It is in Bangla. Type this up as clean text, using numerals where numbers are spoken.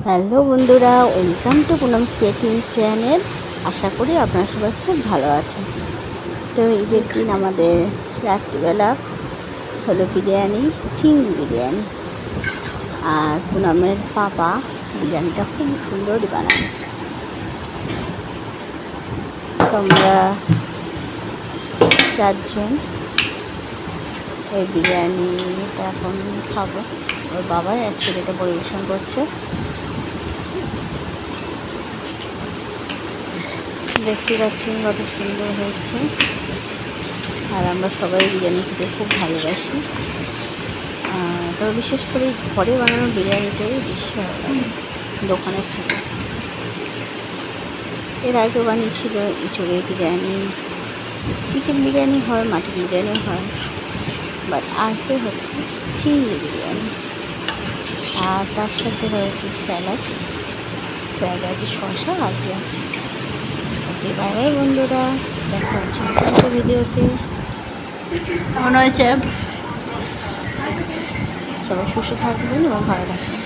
হ্যালো বন্ধুরা, ওয়েলকাম টু পুনমস কেকিং চ্যানেল। আশা করি আপনারা সবাই খুব ভালো আছেন। তো ঈদের দিন আমাদের রাত্রিবেলা হলো বিরিয়ানি, চিংড়ি বিরিয়ানি। আর পুনমের পাপা বিরিয়ানিটা খুব সুন্দর বানায়। তোমরা চারজন এই বিরিয়ানিটা এখন খাবো। ওর বাবা অ্যাকচুয়ালি এটা পরিবেশন করছে। দেখতে পাচ্ছেন কত সুন্দর হয়েছে। আর আমরা সবাই বিরিয়ানি খেতে খুব ভালোবাসি। তবে বিশেষ করে ঘরে বানানো বিরিয়ানিটাই বেশি ভালো লাগে দোকানের থেকে। এর আগেও বানিয়েছিল এঁচড়ের বিরিয়ানি, চিকেন বিরিয়ানি হয়, মাটন বিরিয়ানি হয়, বাট আজকে হচ্ছে চিংড়ি বিরিয়ানি। আর তার সাথে রয়েছে স্যালাড আছে, শসা আর পেঁয়াজ। ওকে, বাই বাই বন্ধুরা, দেখা হচ্ছে নতুন ভিডিওতে। কেমন হয়েছে? সবাই সুস্থ থাকবেন এবং ভালো থাকবেন।